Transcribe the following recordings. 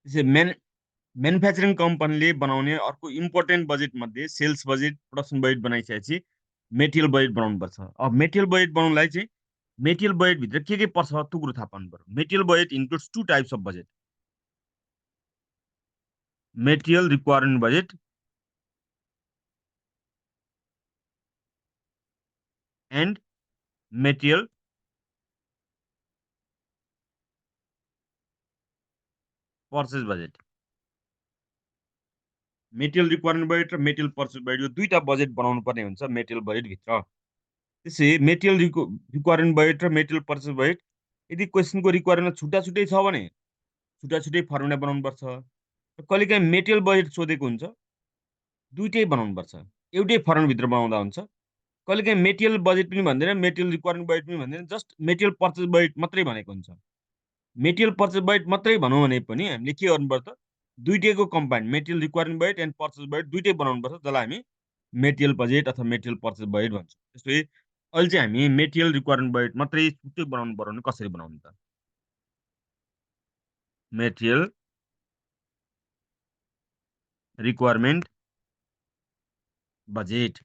त्यसै म्यानुफ्याक्चरिङ कम्पनीले बनाउने अर्को इम्पोर्टेन्ट बजेट मध्ये सेल्स बजेट, प्रोडक्सन बजेट बनाइसकेपछि मेटेरियल बजेट बनाउनु पर्छ। अब मेटेरियल बजेट बनाउनलाई चाहिँ मेटेरियल बजेट भित्र के पर्छ त्यो कुरो थाहा पाउनु पर्यो। Material budget includes to types of budget, material requirement budget and material purchase budget. Material requirement budget र मेटेरियल पर्चेस बजेट, यो दुईटा बजेट बनाउनु पर्ने हुन्छ मेटेरियल बजेट भित्र। त्यसै मेटेरियल रिक्वायरमेन्ट बजेट र मेटेरियल पर्चेस बजेट, यदि क्वेसनको रिक्वायरमेन्ट छुट्टा छुट्टै छ भने छुट्टा छुट्टै फर्मुला बनाउनु पर्छ। कहिलेकाहीँ मेटेरियल बजेट सोधेको हुन्छ, दुइटै बनाउनु पर्छ, एउटै फर्मभित्र बनाउँदा हुन्छ। कहिलेकाहीँ मेटेरियल बजेट पनि भन्दैन, मेटेरियल रिक्वायरमेन्ट बजेट पनि भन्दैन, जस्ट मेटेरियल पर्चेस बजेट मात्रै भनेको हुन्छ। मेटेरियल पर्चेस बजेट मात्रै भनौँ भने पनि हामीले के गर्नुपर्छ, दुइटैको combined material requirement budget and purchase budget दुइटै बनाउनुपर्छ, जसलाई हामी मेटेरियल बजेट अथवा मेटेरियल पर्चेस बजेट भन्छौँ। त्यसै अहिले चाहिँ हामी मेटेरियल रिक्वायरमेन्ट बजेट मात्रै छुट्टै बनाउनु पर्यो भने कसरी बनाउनु त? Material requirement budget,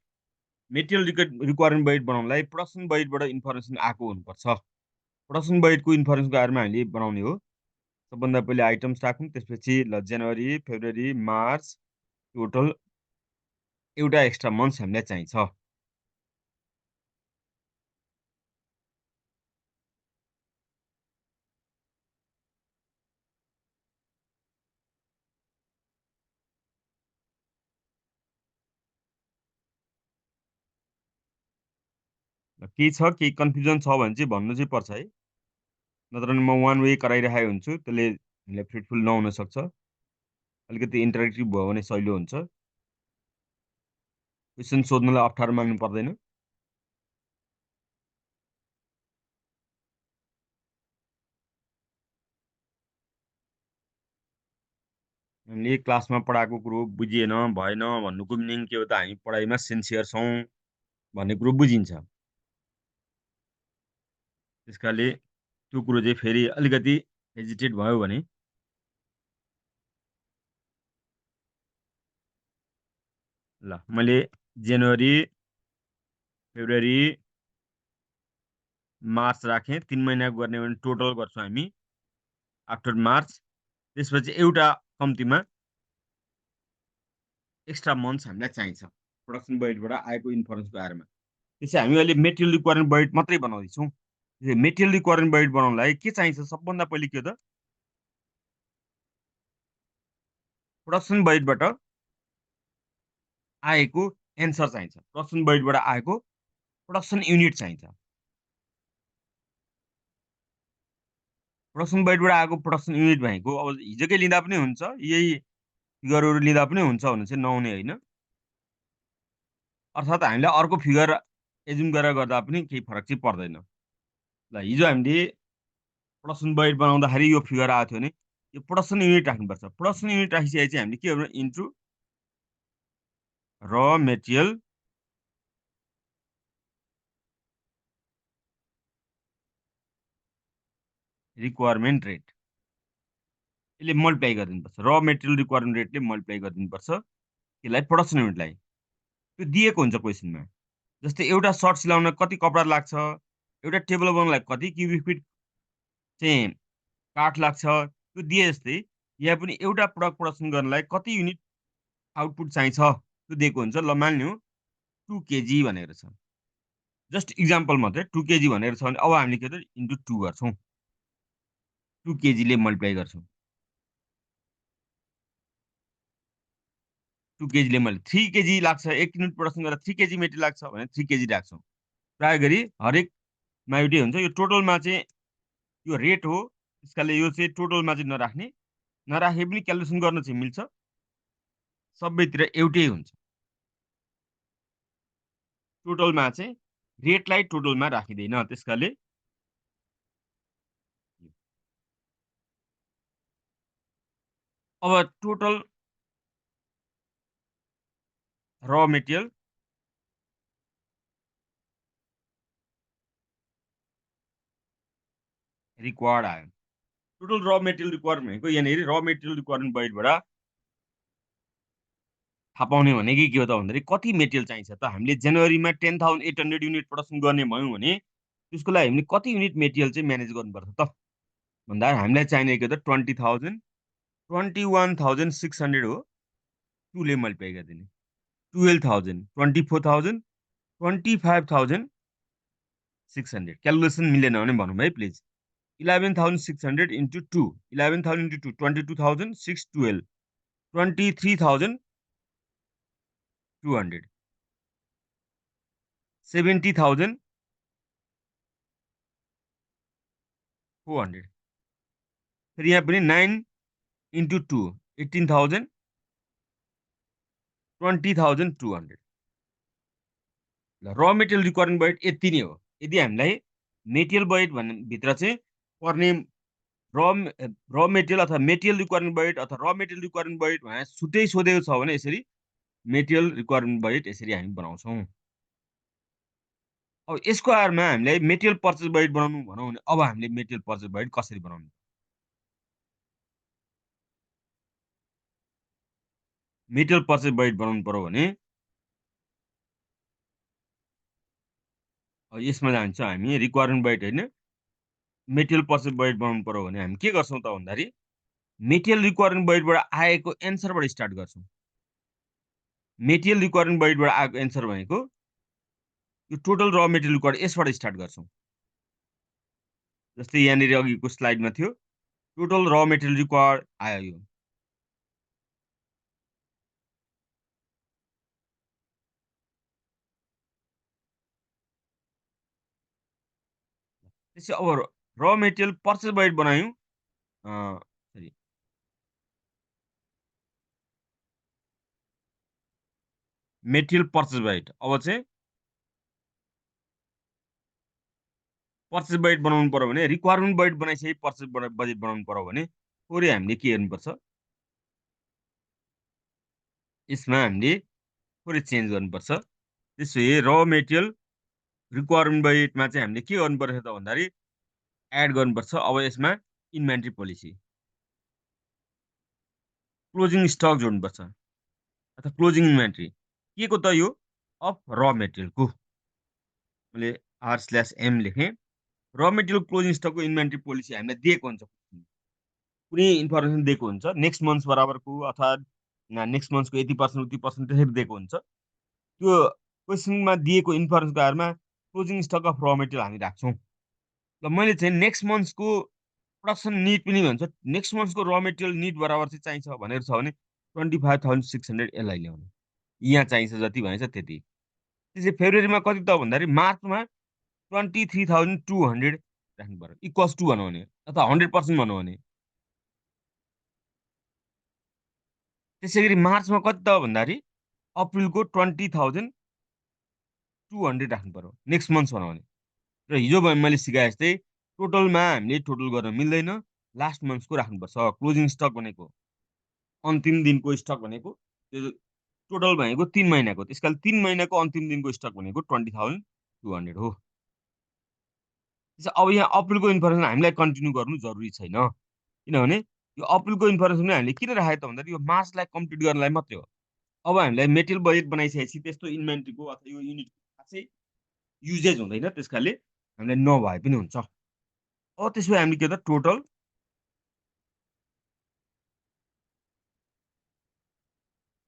material requirement budget बनाउनलाई प्रोडक्सन बजेटबाट इन्फर्मेसन आएको हुनुपर्छ। प्रोडक्सन बजेटको इन्फर्मेसनको आधारमा हामीले बनाउने हो। सबभन्दा पहिले आइटम्स राखौँ, त्यसपछि ल जनवरी, फेब्रुअरी, मार्च टोटल एउटा एक्स्ट्रा मन्थ्स हामीलाई चाहिन्छ। केही छ, केही कन्फ्युजन छ भने चाहिँ भन्नु चाहिँ पर्छ है, नत्र भने म वान वे गराइरहेको हुन्छु, त्यसले हामीलाई फ्रुटफुल नहुन सक्छ। अलिकति इन्टरेक्टिभ भयो भने सहिलो हुन्छ, क्वेसन सोध्नलाई अप्ठ्यारो माग्नु पर्दैन। हामीले क्लासमा पढाएको कुरो बुझिएन भएन भन्नुको मिनिङ के हो त, हामी पढाइमा सिन्सियर छौँ भन्ने कुरो बुझिन्छ। त्यस कारणले त्यो कुरो चाहिँ फेरि अलिकति हेजिटेट भयो भने ल, मैले जनवरी, फेब्रुअरी, मार्च राखेँ, 3 महिनाको गर्ने भने टोटल गर्छौँ हामी आफ्टर मार्च। त्यसपछि एउटा कम्तीमा एक्स्ट्रा मन्थ्स हामीलाई चाहिन्छ प्रोडक्सन बजेटबाट आएको इन्फर्मेसनको आधारमा। त्यसै हामी अहिले मेटेरियल रिक्वायरमेन्ट बजेट मात्रै बनाउँदैछौँ। मेटेरियल रिक्वायरमेन्ट बजेट बनाउनलाई के चाहिन्छ, सबभन्दा पहिले के हो त, प्रोडक्सन बजेटबाट आएको एन्सर चाहिन्छ, प्रोडक्सन बजेटबाट आएको प्रोडक्सन युनिट चाहिन्छ। प्रोडक्सन बजेटबाट आएको प्रोडक्सन युनिट भनेको अब हिजोकै लिँदा पनि हुन्छ, यही फिगरहरू लिँदा पनि हुन्छ भने चाहिँ नहुने होइन। अर्थात् हामीलाई अर्को फिगर एजुम गरेर गर्दा पनि केही फरक चाहिँ पर्दैन। ल, हिजो हामीले प्रोडक्सन बजेट बनाउँदाखेरि यो फिगर आएको थियो भने यो प्रोडक्सन युनिट राख्नुपर्छ। प्रोडक्सन युनिट राखिसकेपछि हामीले के गर्नु, इन्टु र मेटेरियल रिक्वायरमेन्ट रेट, यसले मल्टिप्लाई गरिदिनुपर्छ। र मेटेरियल रिक्वायरमेन्ट रेटले मल्टिप्लाई गरिदिनुपर्छ यसलाई, प्रोडक्सन युनिटलाई। त्यो दिएको हुन्छ क्वेसनमा। जस्तै एउटा सर्ट सिलाउन कति कपडा लाग्छ, एउटा टेबल बनाउनलाई कति क्युबिक फिट चाहिँ काठ लाग्छ, त्यो दिए जस्तै यहाँ पनि एउटा प्रडक्ट प्रोडक्सन गर्नलाई कति युनिट आउटपुट चाहिन्छ त्यो दिएको हुन्छ। ल, मान्यौँ 2 kg भनेर छ, जस्ट इक्जाम्पल मात्रै 2 kg भनेर छ भने अब हामीले के त इन्टु 2 गर्छौँ, 2 kg ले मल्टिप्लाई गर्छौँ। 2 kg ले मैले 3 kg लाग्छ, 1 युनिट प्रोडक्सन गरेर 3 kg मेटेरियल लाग्छ भने 3 kg राख्छौँ। प्राय गरी हरेकमा एउटै हुन्छ। यो टोटलमा चाहिँ यो रेट हो, त्यस कारणले यो चाहिँ टोटलमा चाहिँ नराख्ने, नराखे पनि क्यालकुलेसन गर्न चाहिँ मिल्छ, सबैतिर एउटै हुन्छ। टोटलमा चाहिँ रेटलाई टोटलमा राखिँदैन, त्यस कारणले अब टोटल र मेटेरियल रिक्वायर्ड आयो। टोटल र मेटेरियल रिक्वायरमेन्ट भनेको यहाँनिर र मेटेरियल रिक्वायरमेन्ट बजेटबाट थाहा पाउने भनेकै के हो त भन्दाखेरि कति मेटेरियल चाहिन्छ त। हामीले जनवरीमा 10,800 युनिट प्रडक्सन गर्ने भयौँ भने त्यसको लागि हामीले कति युनिट मेटेरियल चाहिँ म्यानेज गर्नुपर्छ त भन्दा हामीलाई चाहिने के हो त 20,000 21,600 हो, 2ले मल्टिप्लाई गरिदिने, 12,000 24,000 25,600। क्यालकुलेसन मिलेन भने भनौँ है प्लिज। 11,600 into 2, 11,000 into 2 22,612 23,200 70,400। फेरि यहाँ पनि 9 इन्टु 2 18,000 20,200। र मेटेरियल रिक्वायरमेन्ट बजेट यति नै हो। यदि हामीलाई मेटेरियल बजेट भन्ने भित्र चाहिँ पर्ने र मेटेरियल अथवा मेटेरियल रिक्वायरमेन्ट बजेट अथवा र मेटेरियल रिक्वायरमेन्ट बजेट भनेर छुट्टै सोधेको छ भने यसरी मेटेरियल रिक्वायरमेन्ट बजेट यसरी हामी बनाउँछौँ। अब यसको आधारमा हामीलाई मेटेरियल पर्चेस बजेट बनाउनु भनौँ भने अब हामीले मेटेरियल पर्चेस बजेट कसरी बनाउनु? मेटेरियल पर्चेस बजेट बनाउनु पर्यो भने यसमा जान्छौँ हामी रिक्वायरमेन्ट बजेट होइन, मेटेरियल पर्चेस बजेट बनाउनु पर्यो भने हामी के गर्छौँ त भन्दाखेरि मेटेरियल रिक्वायरमेन्ट बजेटबाट आएको एन्सरबाट स्टार्ट गर्छौँ। मेटेरियल रिक्वायरमेन्ट बजेटबाट आएको एन्सर भनेको यो टोटल र मेटेरियल रिक्वायर्ड यसबाट स्टार्ट गर्छौँ। जस्तै यहाँनिर अघिको स्लाइडमा थियो टोटल र मेटेरियल रिक्वायर्ड आयो यो। त्यसै अब र मेटेरियल पर्चेस बजेट बनायौँ, सरी मेटेरियल पर्चेस बजेट। अब चाहिँ पर्चेस बजेट बनाउनु पर्यो भने रिक्वायरमेन्ट बजेट बनाइसके पर्चेस बजेट बनाउनु पर्यो भने थोरै हामीले के गर्नुपर्छ, यसमा हामीले थोरै चेन्ज गर्नुपर्छ। त्यसो र मेटेरियल रिक्वायरमेन्ट बजेटमा चाहिँ हामीले के गर्नुपर्छ त भन्दाखेरि एड गर्नुपर्छ। अब यसमा इन्भेन्ट्री पोलिसी, क्लोजिङ स्टक जोड्नुपर्छ अथवा क्लोजिङ इन्भेन्ट्री के को त यो अफ र मेटेरियलको। मैले R/M लेखेँ। र मेटेरियल क्लोजिङ स्टकको इन्भेन्ट्री पोलिसी हामीलाई दिएको हुन्छ, कुनै इन्फर्मेसन दिएको हुन्छ नेक्स्ट मन्थ बराबरको अथवा नेक्स्ट मन्थको यति पर्सेन्ट उति पर्सेन्ट त्यसरी दिएको हुन्छ। त्यो क्वेसनमा दिएको इन्फर्मेसनको आधारमा closing stock of raw material हामी राख्छौँ। ल मैले चाहिँ नेक्स्ट मन्थको प्रोडक्सन निड पनि भन्छ, नेक्स्ट मन्थको र मेटेरियल निड बराबर चाहिँ चाहिन्छ भनेर छ भने 25,600 यसलाई ल्याउने, यहाँ चाहिन्छ जति भनेछ त्यति। त्यसै फेब्रुअरीमा कति त भन्दाखेरि मार्चमा 23,200 राख्नु पर्यो, इक्वल्स टू भनौँ भने अथवा 100% भनौँ भने। त्यसै गरी मार्चमा कति त भन्दाखेरि अप्रिलको 20,200 राख्नु पर्यो नेक्स्ट मन्थ भनौँ भने। र हिजो मैले सिकाए जस्तै टोटलमा हामीले टोटल गर्न मिल्दैन, लास्ट मन्थको राख्नुपर्छ। क्लोजिङ स्टक भनेको अन्तिम दिनको स्टक भनेको त्यो टोटल भनेको 3 महिनाको, त्यस कारण 3 महिनाको अन्तिम दिनको स्टक भनेको 20,200 हो। अब यहाँ अप्रिलको इन्फर्मेसन हामीलाई कन्टिन्यू गर्नु जरुरी छैन, किनभने यो अप्रिलको इन्फर्मेसन हामीले किन राखेको त भन्दाखेरि यो मार्चलाई कम्प्लिट गर्नलाई मात्रै हो। अब हामीलाई मेटेरियल बजेट बनाइसकेपछि त्यस्तो इन्भेन्ट्रीको अथवा यो युनिटको खासै युजेज हुँदैन, त्यस कारणले हामीलाई नभए पनि हुन्छ। अब त्यसपछि हामीले के त टोटल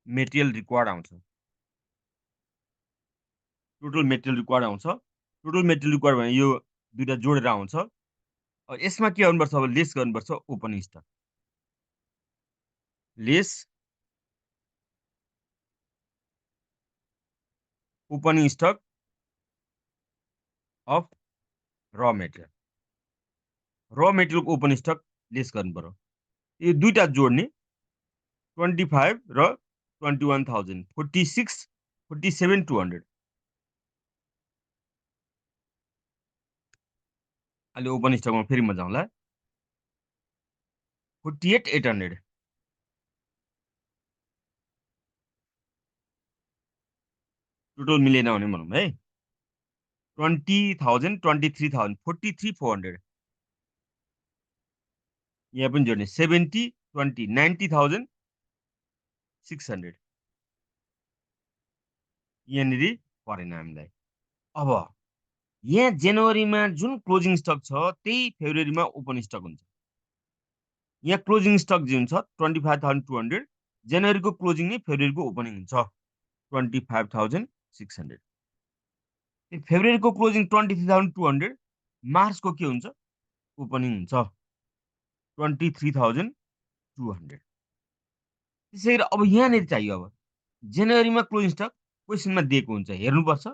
मेटेरियल रिक्वायर्ड आउँछ, टोटल मेटेरियल रिक्वायर्ड आउँछ। टोटल मेटेरियल रिक्वायर्ड भने यो दुइटा जोडेर आउँछ। अब यसमा के गर्नुपर्छ, अब लेस गर्नुपर्छ opening stock, less opening stock of raw material. Raw मेटेरियलको ओपन स्टक लेस गर्नु पर्यो, यो दुईटा जोड्ने 25 र 21,000 46 47,200। अहिले ओपन स्टकमा फेरि म जाउँला, 48,800। टोटल मिलेन भने भनौँ है 20,000 23,000 43,400। यहाँ पनि जोड्ने 70 20 90,600 यहाँनिर परेन हामीलाई। अब यहाँ जनवरीमा जुन क्लोजिङ स्टक छ त्यही फेब्रुअरीमा ओपन स्टक हुन्छ। यहाँ क्लोजिङ स्टक जुन छ 25,200 जनवरीको क्लोजिङ नै फेब्रुअरीको ओपनिङ हुन्छ 25,600। फेब्रुअरीको क्लोजिङ 23,200 मार्चको के हुन्छ ओपनिङ हुन्छ 23,200। त्यसै गरी अब यहाँनिर चाहियो अब जनवरीमा क्लोजिङ स्टक क्वेसनमा दिएको हुन्छ हेर्नुपर्छ।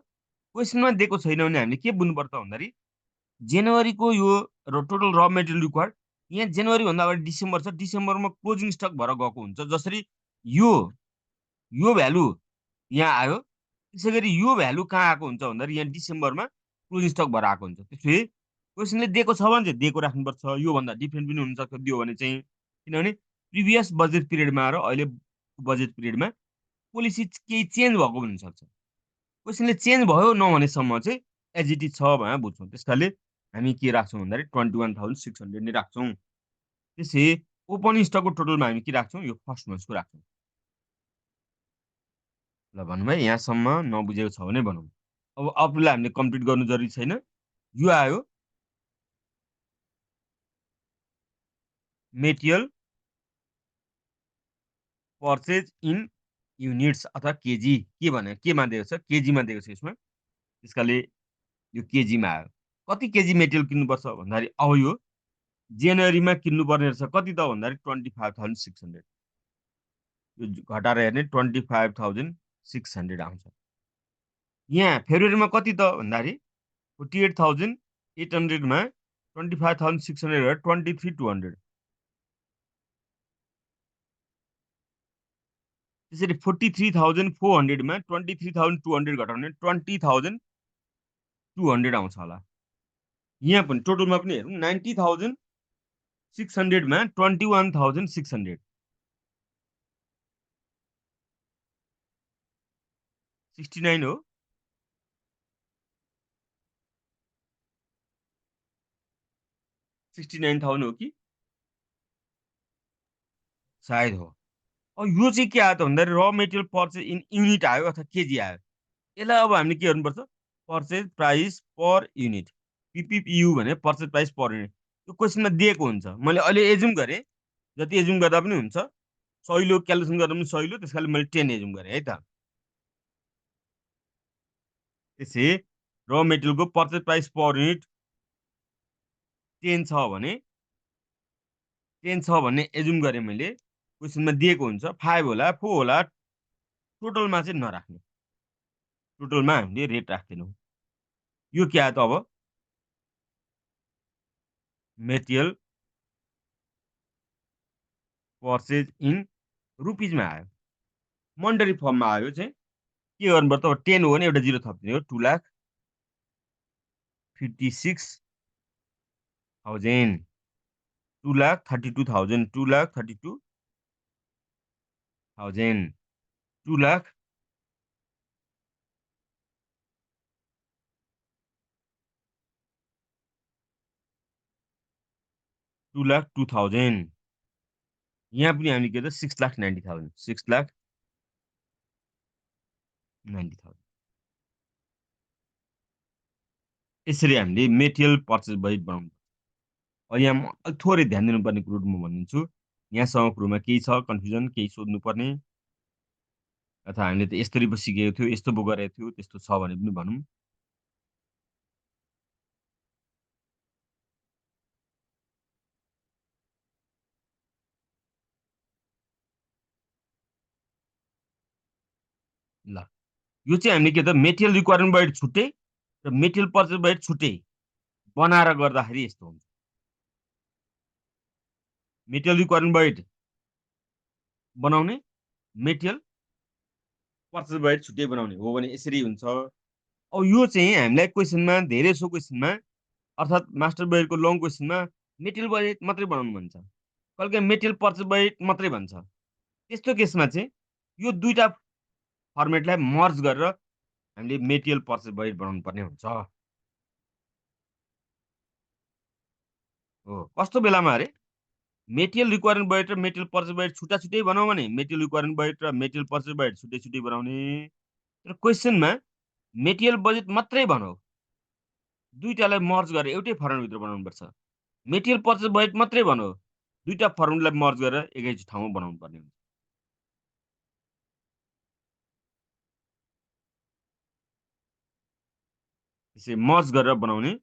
क्वेसनमा दिएको छैन भने हामीले के बुझ्नुपर्छ भन्दाखेरि जनवरीको यो टोटल र मेटेरियल रिक्वायर्ड यहाँ जनवरीभन्दा अगाडि डिसेम्बर छ, डिसेम्बरमा क्लोजिङ स्टक भएर गएको हुन्छ। जसरी यो भ्यालु यहाँ आयो, त्यसै गरी यो भ्यालु कहाँ आएको हुन्छ भन्दाखेरि यहाँ डिसेम्बरमा क्लोजिङ स्टक भएर आएको हुन्छ। त्यसपछि क्वेसनले दिएको छ भने चाहिँ दिएको राख्नुपर्छ, योभन्दा डिफ्रेन्ट पनि हुनसक्छ दियो भने चाहिँ, किनभने प्रिभियस बजेट पिरियडमा र अहिले बजेट पिरियडमा पोलिसी केही चेन्ज भएको पनि हुनसक्छ। क्वेसनले चेन्ज भयो नभनेसम्म चाहिँ एज इट इज छ भनेर बुझ्छौँ। त्यस कारणले हामी के राख्छौँ भन्दाखेरि 21,600 नै राख्छौँ। त्यसै ओपन स्टकको टोटलमा हामी के राख्छौँ यो फर्स्ट मन्थको राख्छौँ। ल भन्नु भाइ यहाँसम्म नबुझेको छ भने भनौँ। अब अप्रिललाई हामीले कम्प्लिट गर्नु जरुरी छैन। यो आयो मेटेरियल पर्चेज इन युनिट्स अथवा केजी के भने केमा दिएको छ केजीमा दिएको छ यसमा। त्यसकाले यो केजीमा आयो। कति केजी मेटेरियल किन्नुपर्छ भन्दाखेरि अब यो जनवरीमा किन्नुपर्ने रहेछ कति त भन्दाखेरि 25,600। यो घटाएर हेर्ने 25,600 आउँछ। यहाँ फेब्रुअरीमा कति त भन्दाखेरि 48,800मा 25,600 23,200। त्यसरी 43,400मा 23,200 घटाउने 20,200 आउँछ होला। यहाँ पनि टोटलमा पनि हेरौँ 90,600मा 21,600 69 हो। 69,000 हो कि सायद हो। अब यो चाहिँ के आयो त भन्दाखेरि र मेटेरियल पर्चेज इन युनिट आयो अथवा केजी आयो। यसलाई अब हामीले के गर्नुपर्छ पर्चेज प्राइस पर युनिट पिपियु भने पर्चेज प्राइस पर युनिट। यो क्वेसनमा दिएको हुन्छ। मैले अहिले एजुम गरेँ, जति एजुम गर्दा पनि हुन्छ, सहिलो क्यालकुलेसन गर्दा पनि सहिलो, त्यस कारणले मैले 10 एजुम गरेँ है त। त्यसै र मेटेरियलको पर्चेज प्राइस पर युनिट 10 छ भने 10 छ भन्ने एजुम गरेँ मैले। क्वेसनमा दिएको हुन्छ 5 होला 4 होला, टोटलमा चाहिँ नराख्ने। टोटलमा हामीले रेट राख्दैनौँ। यो के आयो त अब मेटेरियल पर्चेज इन रुपिजमा आयो, मन्डरी फर्ममा आयो चाहिँ के गर्नुपर्छ अब 10 हो भने एउटा जिरो थपिदिने हो 2,56,000 2,32,000 2,32,000 2,00,000 2,02,000। यहाँ पनि हामीले के त 6,90,000 6,90,000 यसरी हामीले मेटेरियल पर्चेज बजेट बनाउनु। अब यहाँ म अलिक थोरै ध्यान दिनुपर्ने कुरो म भनिदिन्छु। यहाँसँग कुरोमा केही छ कन्फ्युजन केही सोध्नुपर्ने अथवा हामीले त यस्तरी पो सिकेको थियो यस्तो पो गरेको थियो त्यस्तो छ भने पनि भनौँ। ल यो चाहिँ हामीले के त मेटेरियल रिक्वायरमेन्ट बजेट छुट्टै र मेटेरियल पर्चेज बजेट छुट्टै बनाएर गर्दाखेरि यस्तो हुन्छ। मेटेरियल रिक्वायरमेन्ट बजेट बनाउने मेटेरियल पर्चेज बजेट छुट्टै बनाउने हो भने यसरी हुन्छ। अब यो चाहिँ हामीलाई क्वेसनमा धेरै सो क्वेसनमा अर्थात् मास्टर बजेटको लङ क्वेसनमा मेटेरियल बजेट मात्रै बनाउनु भन्छ, कहिलेकाहीँ मेटेरियल पर्चेज बजेट मात्रै भन्छ। त्यस्तो केसमा चाहिँ यो दुईटा फर्मेटलाई मर्ज गरेर हामीले मेटेरियल पर्चेज बजेट बनाउनु पर्ने हुन्छ। हो कस्तो बेलामा अरे मेटेरियल रिक्वायरमेन्ट बजेट र मेटेरियल पर्चेस बजेट छुट्टा छुट्टै बनाऊ भने मेटेरियल रिक्वायरमेन्ट बजेट र मेटेरियल पर्चेस बजेट छुट्टै छुट्टै बनाउने। तर क्वेसनमा मेटेरियल बजेट मात्रै बनाऊ, दुईटालाई मर्ज गरेर एउटै फर्मुलाभित्र बनाउनुपर्छ। मेटेरियल पर्चेस बजेट मात्रै बनाऊ, दुईटा फर्मुलालाई मर्ज गरेर एकै ठाउँमा बनाउनु पर्ने हुन्छ। त्यसै मर्ज गरेर बनाउने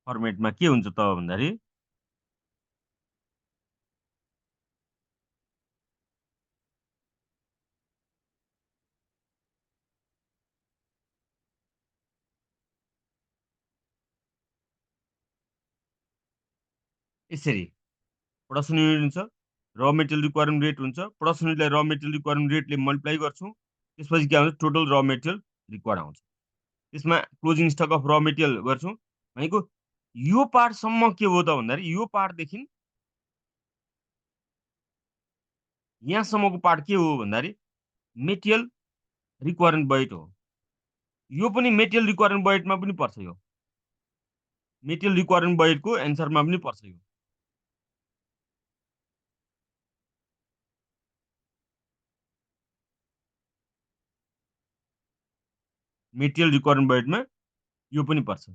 फर्मेटमा के हुन्छ त भन्दाखेरि यसरी प्रोडक्सन युनिट हुन्छ, र मेटेरियल रिक्वायरमेन्ट रेट हुन्छ, प्रोडक्सन युनिटलाई र मेटेरियल रिक्वायरमेन्ट रेटले मल्टिप्लाई गर्छौँ, त्यसपछि के आउँछ टोटल र मेटेरियल रिक्वायर्ड आउँछ। त्यसमा closing stock of raw material गर्छौँ भनेको यो पार्टसम्म के हो त भन्दाखेरि यो पार्टदेखि यहाँसम्मको पार्ट के हो भन्दाखेरि मेटेरियल रिक्वायरमेन्ट बजेट हो। यो पनि मेटेरियल रिक्वायरमेन्ट बजेटमा पनि पर्छ। यो मेटेरियल रिक्वायरमेन्ट बजेटको एन्सरमा पनि पर्छ। यो मेटेरियल रिक्वायरमेन्ट बजेटमा यो पनि पर्छ।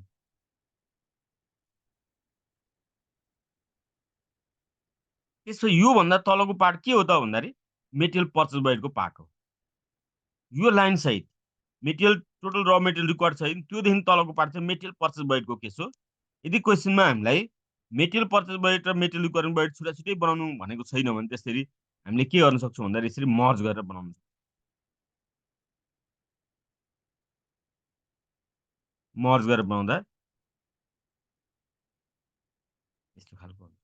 त्यसपछि योभन्दा तलको पार्ट के हो त भन्दाखेरि मेटेरियल पर्चेस बजेटको पार्ट हो। यो लाइन सहित मेटेरियल टोटल र मेटेरियल रिक्वायर्ड छ त्योदेखि तलको पार्ट चाहिँ मेटेरियल पर्चेस बजेटको केस हो। यदि क्वेसनमा हामीलाई मेटेरियल पर्चेस बजेट र मेटेरियल रिक्वायरमेन्ट बजेट छुट्टा छुट्टै बनाउनु भनेको छैन भने त्यसरी हामीले के गर्न सक्छौँ भन्दाखेरि यसरी मर्ज गरेर बनाउनु सक्छौँ। मर्ज गरेर बनाउँदा यस्तो खालको हुन्छ।